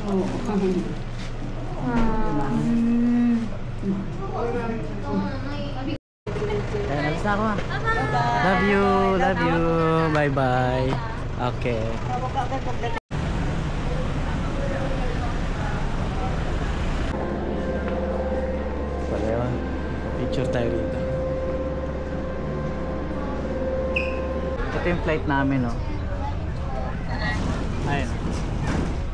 Alis na ako. Love you, love you. Bye bye. Okay. Pala picture tayo dito. Ito yung flight namin, no? Ayun.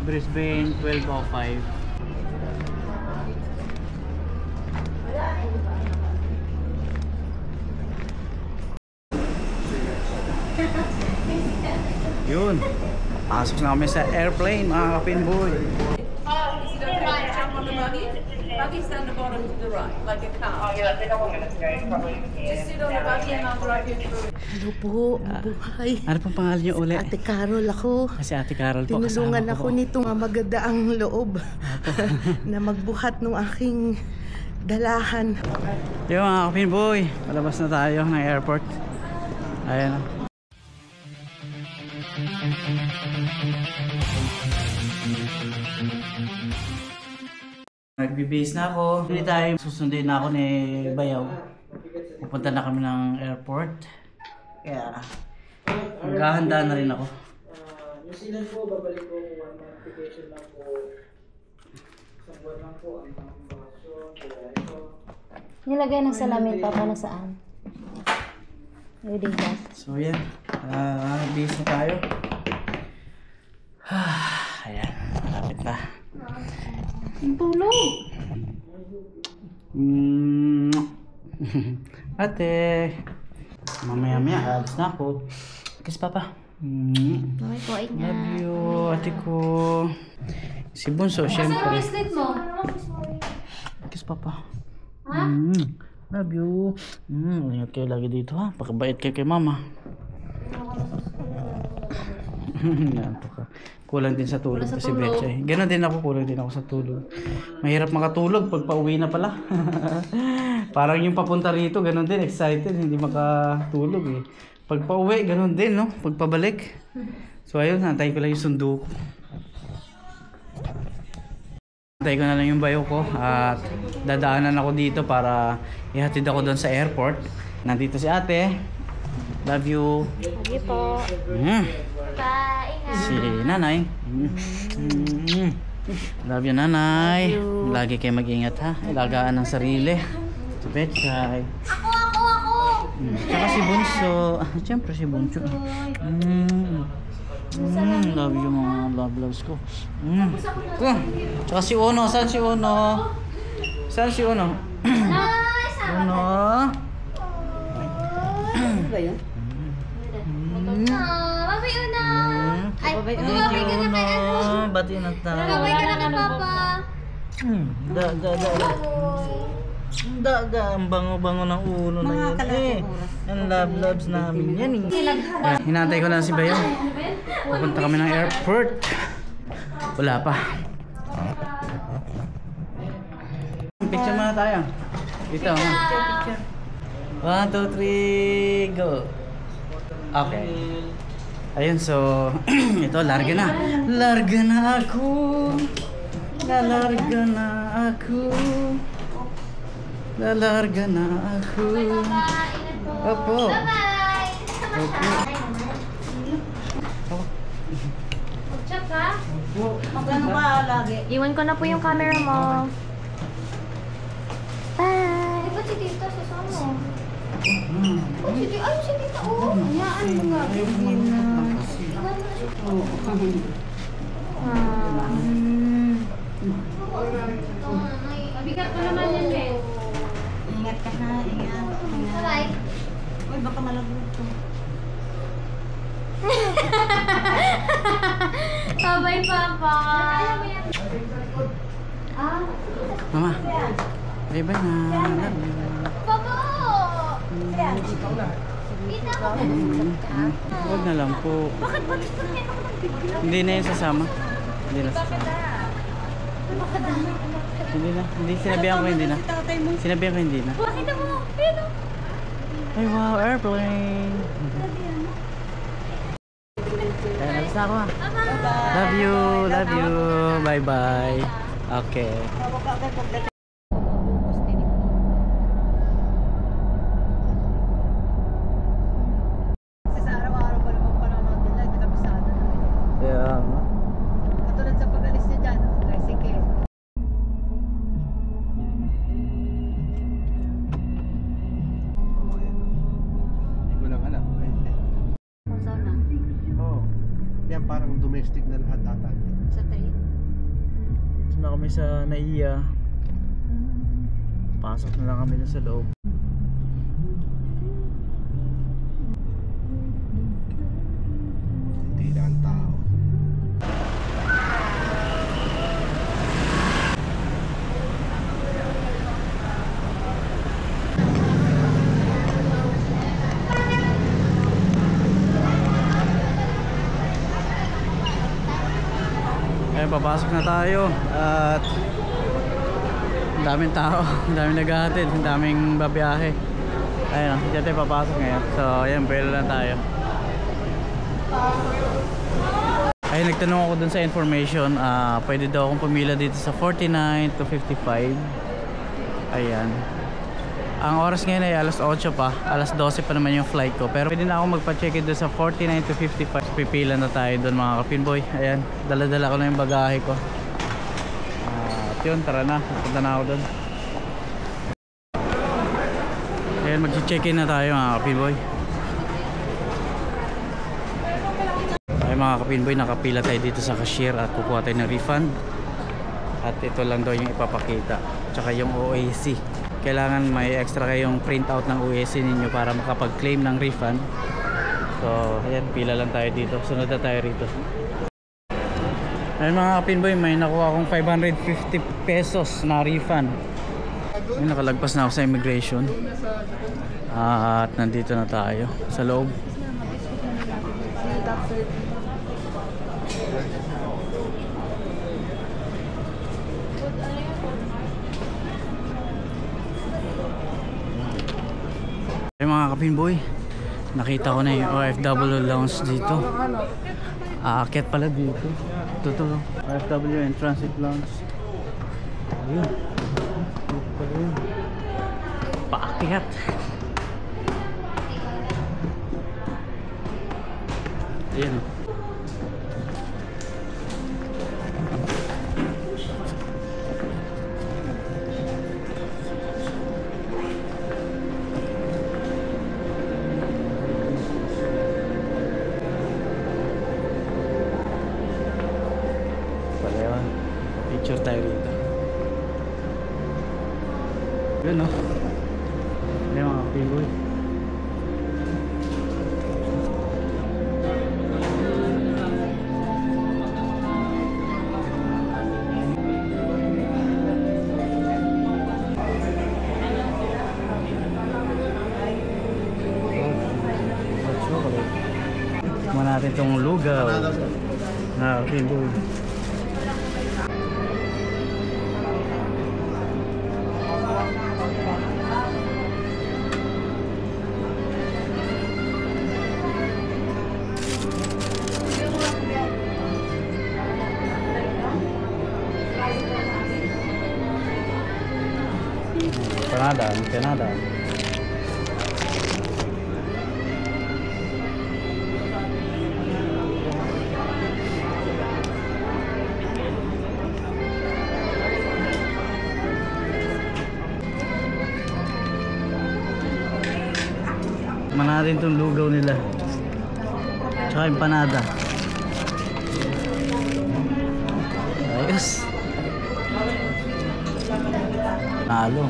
Brisbane 12:05. Yun. Pasok na kami sa airplane, mga kapinboy. Buggy's down the bottom to the right, like a car. Oh yeah, I think I'm going to go. Probably here. Just sit on the buggy and I'll drive you through. Hello po, mabuhay. Ano pong pangalan niyo uli? Ate Carol ako. Kasi Ate Carol po, tinulungan ako nitong magadaang loob na magbuhat ng aking dalahan. Yung mga kapinboy, palabas na tayo ng airport. Ayan. Nagbibihis na ako. Hindi tayo susundin na ako ni Bayaw. Pupunta na kami ng airport. Kaya maghahanda na rin ako. New Zealand po, babalik po kung one month vacation lang po. Isang buwan lang po ang bakasyon. Kaya ito. Nilagay ng salamin pa para saan? Reading class. So yan. Bihis na tayo. Ayan. Malapit na. Tulog! Ate, mamaya alis na ako. Kiss papa. Mamay ko, ay na. Love you, ate ko. Si Bunso, syempre. Saan bracelet mo? Kiss papa. Ha? Love you. Ingat kayo lagi dito ha. Pakabait kayo kay mama. Kulang din sa tulog kasi Betchay. Ganon din ako, kulang din ako sa tulog. Mahirap makatulog pag pauwi na pala. Parang yung papunta rito, ganon din, excited, hindi makatulog eh. Pag pauwi, ganon din, no? Pag pabalik. So ayun, antayin ko lang yung sundo ko. Antayin ko na lang yung bayo ko at dadaanan ako dito para ihatid ako doon sa airport. Nandito si ate. Love you. Love you po. Bye. Si nanay. Love you nanay. Lagi kayo mag-ingat ha. Ilagaan ng sarili. Si Betchay. Ako! Tsaka si Bunso. Siyempre si Bunso. Love you mga loves ko. Tsaka si Uno. Saan si Uno? Saan si Uno? Uno? Ano ba yun? Babay una! Ay, babay ka na kay ano? Bati na tayo. Babay ka na kay Papa. Ang bango-bango ng ulo na yan eh. Ang loves namin yan eh. Hinantay ko lang si Bayo. Pupunta kami ng airport. Wala pa. Picture muna tayo. Dito ha. 1, 2, 3, go. Okay. Ayun, so ito, larga na. Larga na ako. Lalarga na ako. Lalarga na ako. Opo. Opo. Mag-chat ha? Magano ka lagi? Iwan ko na po yung camera mo. Bye! Ay, ba't si Tita sa samo? Oh, si Tita. Ay, si Tita. Oh, hayaan mo nga. Iwan mo siya. Mabigat ko naman yan, Ben. Ingat ka na, ingat. Bye. Uy, baka malaglag to. Bye, Papa. Mama. Bye-bye na. Papa! Kita ko. Huwag na lang po. Bakit ba gusto niya ako ng bigla? Hindi na yung sasama. Hindi na sasama. Hindi na. Hindi, sinabihan ko hindi na. Sinabihan ko hindi na. Bakit mo? Pero... Ay wow, airplane. Ayan, Basta ako. Love you. Love you. Bye-bye. Okay. Kasi sa araw-araw pa naman panahon nila, hindi kabisado na. Yeah. Katulad sa pag-alis niya dyan, tricycle. Hindi ko lang alam. Kung saan na? Oo. Yan parang domestic na lahat ata. Sa 3? Ito na kami sa Naiya. Pasok na lang kami dun sa loob. Hindi na ang tao. Ayun, papasok na tayo at ang daming tao, ang daming naghahatid, ang daming babiyahe. Ayun, dyan tayo papasok ngayon. So ayun, bell lang tayo. Ayun, nagtanong ako dun sa information, pwede daw akong pumila dito sa 49 to 55. Ayan. Ang oras ngayon ay alas 8 pa, alas 12 pa naman yung flight ko. Pero pwede na ako magpa-check-in doon sa 49 to 55. Pipila na tayo doon mga kapinboy. Ayan, dala-dala ko na yung bagahe ko. At yun, tara na, punta na ako doon. Ayan, mag-check-in na tayo mga kapinboy. Ay mga kapinboy, nakapila tayo dito sa cashier at kukuha tayo ng refund. At ito lang daw yung ipapakita, tsaka yung OAC. Kailangan may extra kayong printout ng OAC ninyo para makapag-claim ng refund. So ayan, pila lang tayo dito, sunod na tayo rito. Ayun mga kapinboy, may nakuha akong 550 pesos na refund. Ayun, nakalagpas na ako sa immigration. At nandito na tayo sa loob. Ay mga kapinboy, nakita ko na yung OFW lounge dito. Aakyat pala dito. Ito OFW and transit lounge. Ayun, dito pala yun. Paakyat. Ayun. Picture tayo rito. Yun o. Ayan mga kapinboy. Tikman natin itong lugaw na kapinboy. Canada. Manarin tong lugaw nila. Tsaka empanada. Ayos. Nalo.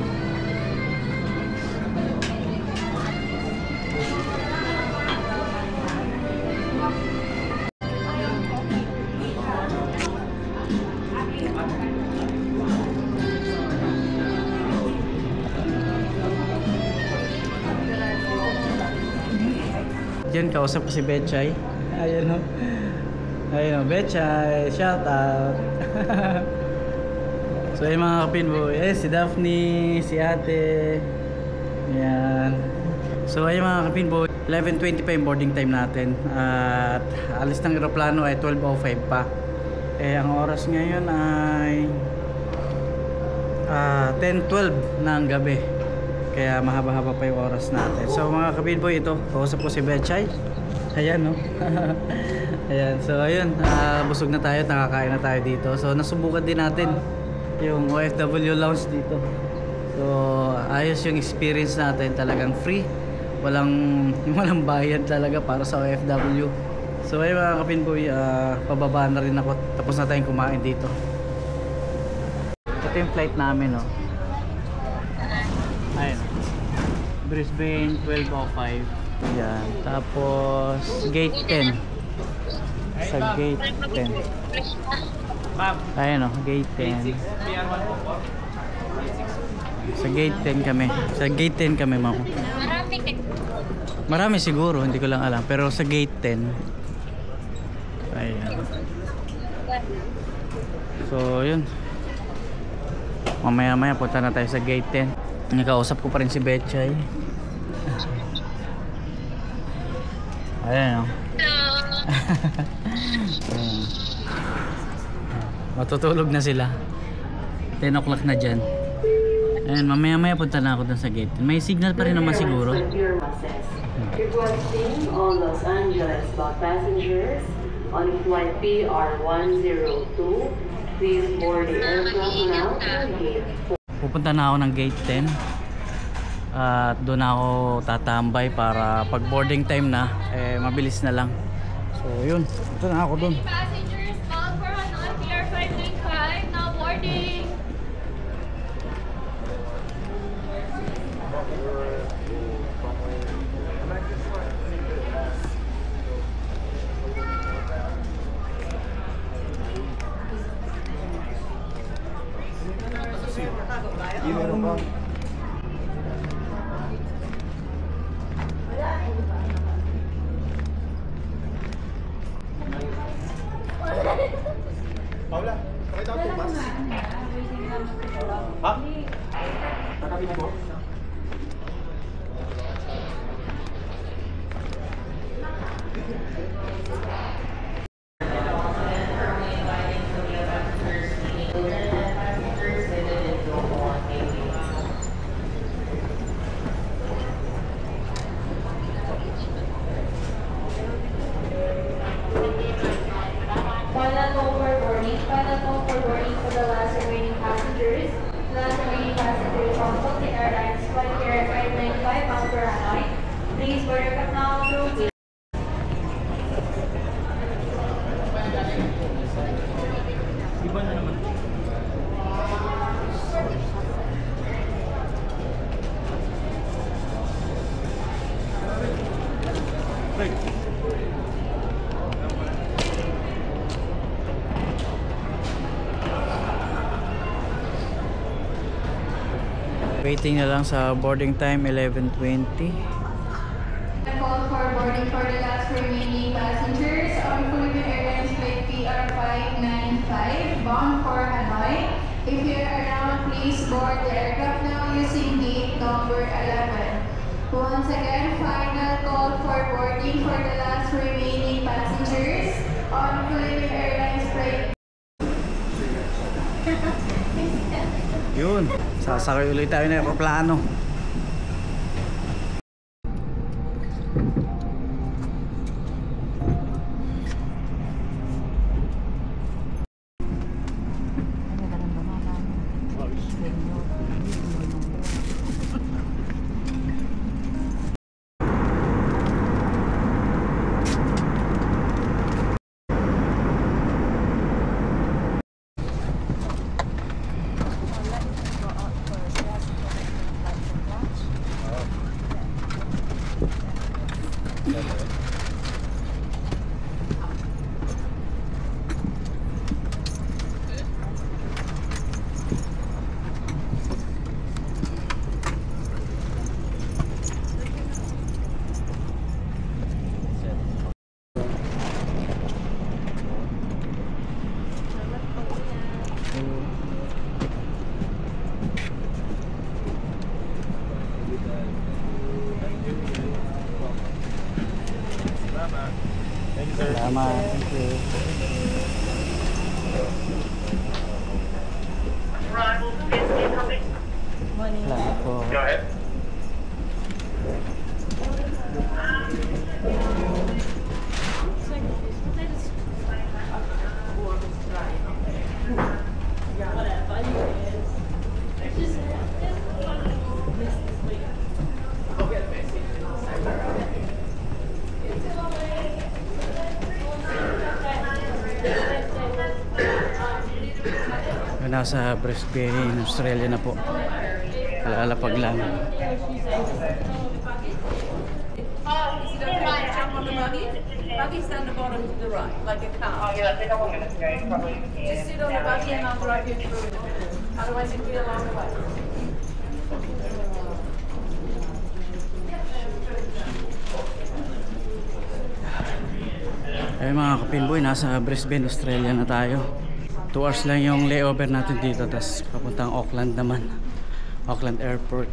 Diyan kausap ko si Betchay. Ayan o. Ayun o, Betchay. Shout out. So yung mga kapinboy. Si Daphne, si ate. Ayan. So ayun mga kapinboy, 11:20 pa yung boarding time natin. At alis ng eroplano ay 12:05 pa. Ang oras ngayon ay 10:12 ng gabi. Kaya mahaba-haba pa yung oras natin. So mga kapinboy, ito, kausap ko si Betchay. Ayan, no? Ayan, so ayun, busog na tayo, nakakain na tayo dito. So nasubukan din natin yung OFW lounge dito. So ayos yung experience natin, talagang free. Walang bayad talaga para sa OFW. So ayun mga kapinboy, pababa na rin ako. Tapos na tayong kumain dito. Ito yung flight namin, no? Ayun, Brisbane 12:05. Yan. Tapos gate 10. Sa gate 10. Ayun, no? Gate 10. Sa gate 10 kami. Sa gate 10 kami, ma'am. Marami siguro, hindi ko lang alam. Pero sa gate 10. Ayan. So, yun. Mamaya-maya punta na tayo sa gate 10. Nakausap ko pa rin si Betchay. Ayan, no? Ayan. Matutulog na sila. 10 o'clock na dyan. Ayan, mamaya-maya punta na ako dun sa gate. May signal pa rin naman siguro. Requesting all Los Angeles bound passengers on flight PR102, please board the aircraft now to gate 4. Pupunta na ako ng gate 10. At doon ako tatambay para pag boarding time na, mabilis na lang. So yun, ito na ako doon. Passengers bound for Hanoi, Pier 595, now boarding. Paula, pakita ko tumas. Ha? Takapin mo? Final call for boarding. Final call for boarding for the last remaining passengers. Last remaining passengers on Philippine Airlines flight Pier 595 bound for Hanoi. Please board aircraft now through gate. Waiting na lang sa boarding time, 11:20. Call for boarding for the last remaining passengers on Philippine Airlines flight PR595 bound for Hanoi. If you are around, please board the aircraft now using gate number 11. Once again, final call for boarding for the last remaining passengers on Philippine Airlines flight. Yun, sasakay ulit tayo ng aeroplano. Salamat. Thank you. Salamat po. Go ahead. Nasa Brisbane, Australia na po. Kalalapag lang. Is it okay to jump on the buggy? Buggy's down the bottom to the right, like a car. Yeah, I think 1 minute ago, probably. Just sit on the buggy and I'll drive you through it. Otherwise it'll be a long way. Ay mga kapinboy, nasa Brisbane, Australia na tayo. 2 hours lang yung layover natin dito, tapos papuntang Auckland naman, Auckland Airport.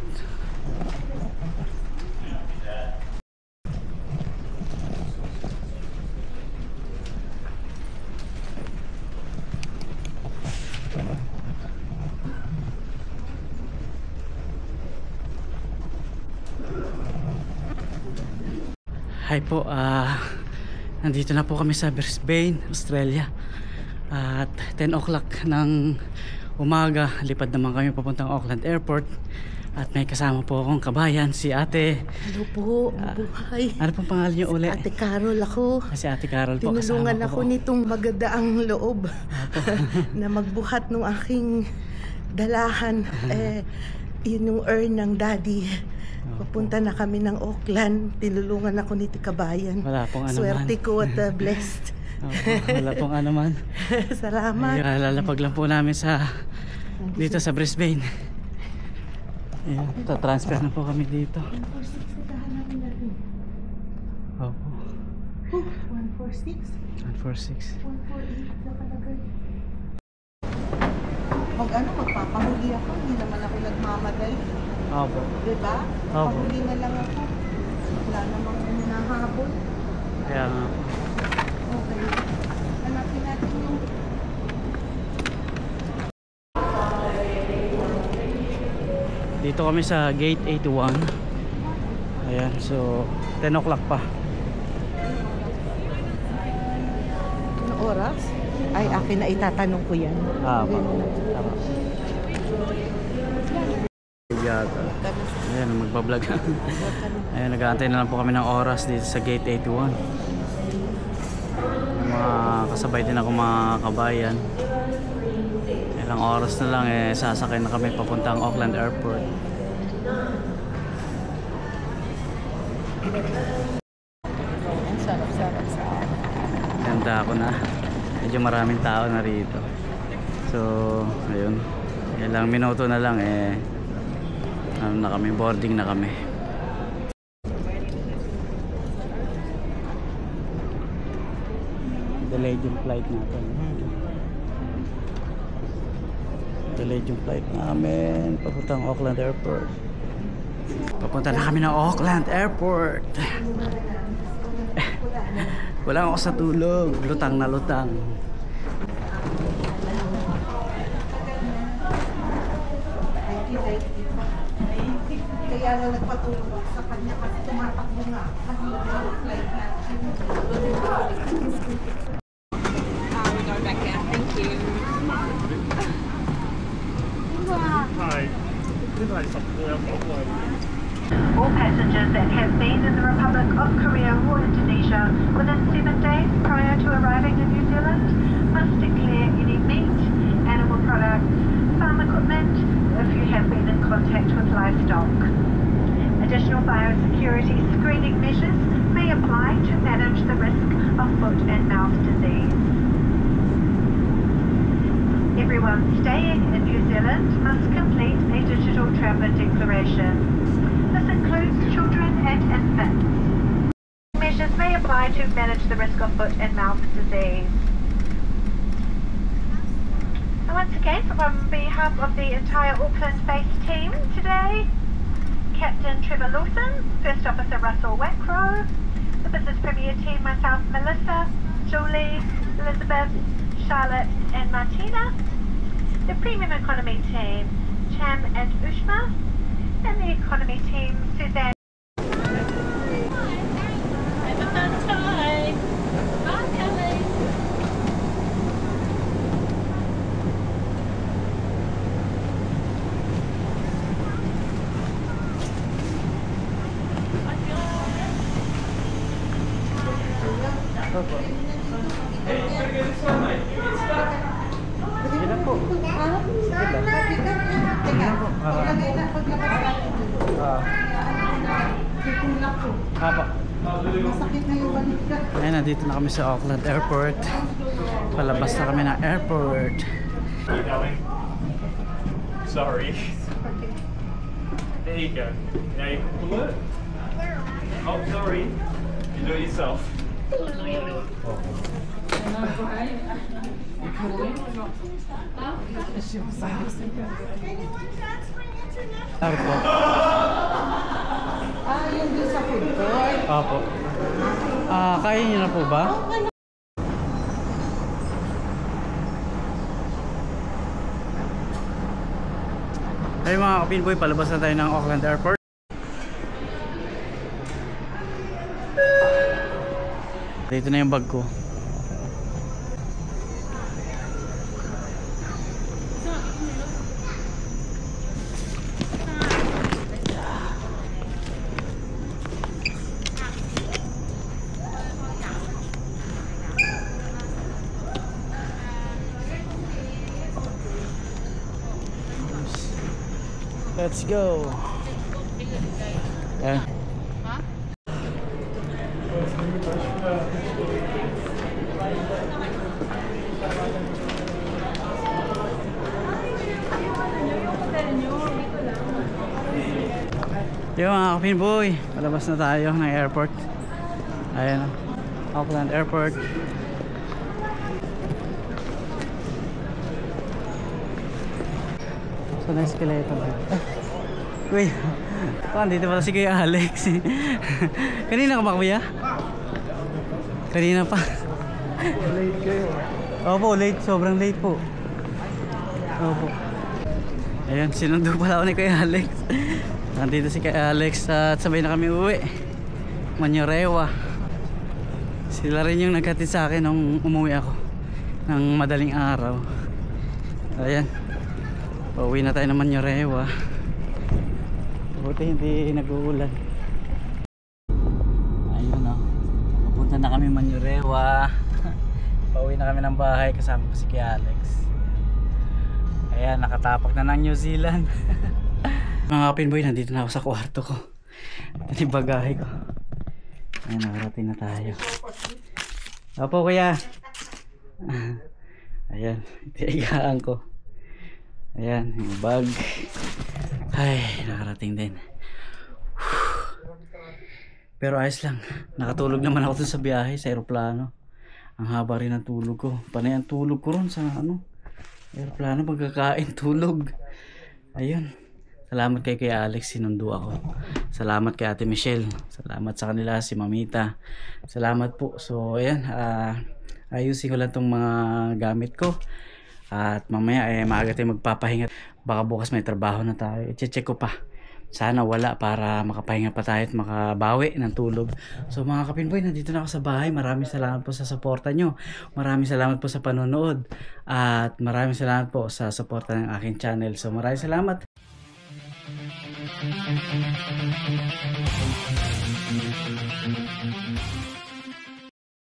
Hi po, nandito na po kami sa Brisbane, Australia. At 10 o'clock ng umaga, lipad naman kami papuntang Auckland Airport. At may kasama po akong kabayan, si ate. Hello po, mabuhay. Ano pong pangalan niyo uli? Ate Carol ako. Si Ate Carol po, Tinulungan kasama ako po. nitong magadaang loob na magbuhat ng aking dalahan. Yun yung earn ng daddy. Papunta na kami ng Auckland. Tinulungan ako ni Tikabayan. Wala pong ano Swerte man. ko at blessed. Wala pong ano man. Salamat. Ay, lalapag lang po namin dito sa Brisbane. Ayan, transfer na po kami dito. 146 Opo. 146? 146. 148 nakalagay. Magpapahuli ako. Hindi naman ako nagmamadali. Opo. Diba? Opo. Pahuli na lang ako. Wala namang nahabol. Kaya nga po. Okay. Hanapin natin yung... Dito kami sa gate 81. Ayan, so 10 o'clock pa. Anong oras? Ay, akin na itatanong ko yan. Tama. Ayan, magbablog. Ayan, nag-aantay na lang po kami ng oras dito sa gate 81. Mga kasabay din ako mga kabayan. Ilang oras na lang sasakay na kami papuntang Auckland Airport. Ang sarap-sarap sa Ganda ako na. Medyo maraming tao na rito. So, ayun. Ilang minuto na lang ano na kami, boarding na kami. Delayed yung flight natin. Delayed yung flight namin papuntang Auckland Airport. Papunta na kami ng Auckland Airport. Wala ako sa tulog. Lutang na lutang. Kaya na nagpatulog ako sa kanya kasi tumatakbo nga. Kasi yung flight natin. We go back out. Thank you. All passengers that have been in the Republic of Korea or Indonesia within 7 days prior to arriving in New Zealand must declare any meat, animal products, farm equipment if you have been in contact with livestock. Additional biosecurity screening measures may apply to manage the risk of foot and mouth disease. Everyone staying in New Zealand must complete a digital traveller declaration. This includes children and infants. Measures may apply to manage the risk of foot and mouth disease. And once again, on behalf of the entire Auckland-based team today, Captain Trevor Lawson, First Officer Russell Wackrow, the Business Premier team, myself, Melissa, Jolie, Elizabeth, Charlotte and Martina. The premium economy team, Cham and Ushma. And the economy team, Suzanne. Have a fun time. Bye, Kelly. Sige na po. Masakit na yung balik ka. Ayun, nandito na kami sa Auckland Airport. Palabas na kami ng airport. Sorry. There you go. Now you can pull it. Oh, sorry. You do it yourself. Sorry po. Yung doon sa food court. Opo. Kaya niyo na po ba? Ayun mga kapinboy, palabas na tayo ng Auckland Airport. Dito na yung bag ko. Let's go. Yeah. Yung mga kapinboy, palabas na tayo ng airport. Ayan, Auckland Airport. So na escalator. Kuya, dito pala si Kuya Alex. Kanina ka ba, Kuya? Kanina pa. Late kayo. Opo, late. Sobrang late po. Opo. Ayan, sinundo pala ako ni Kuya Alex. Nandito si Kuya Alex at sabay na kami uwi. Manyorewa. Sila rin yung naghatid sa akin nung umuwi ako ng madaling araw. Ayan, pauwi na tayo ng Manyorewa. Buti hindi nag-uulan. Ayun o, papunta na kami Manyorewa. Pauwi na kami ng bahay kasama ko si Kuya Alex. Ayan, nakatapak na ng New Zealand. Mga kapinboy, nandito na ako sa kwarto ko. Ito yung bagahe ko. Ayan, nakarating na tayo. Opo, Kuya. Ayan, itiigaan ko. Ayan, yung bag. Ay, nakarating din. Pero ayos lang. Nakatulog naman ako dun sa biyahe, sa aeroplano. Ang haba rin ng tulog ko. Panay ang tulog ko ron sa aeroplano, pagkakain, tulog. Ayun. Salamat kay Kuya Alex, sinundo ako. Salamat kay Ate Michelle. Salamat sa kanila, si Mamita. Salamat po. So, ayan. Ayusin ko lang itong mga gamit ko. At mamaya, maaga tayo magpapahinga. Baka bukas may trabaho na tayo. I-check ko pa. Sana wala para makapahinga pa tayo at makabawi ng tulog. So mga kapinboy, nandito na ako sa bahay. Maraming salamat po sa suporta nyo. Maraming salamat po sa panonood. At maraming salamat po sa suporta ng aking channel. So maraming salamat.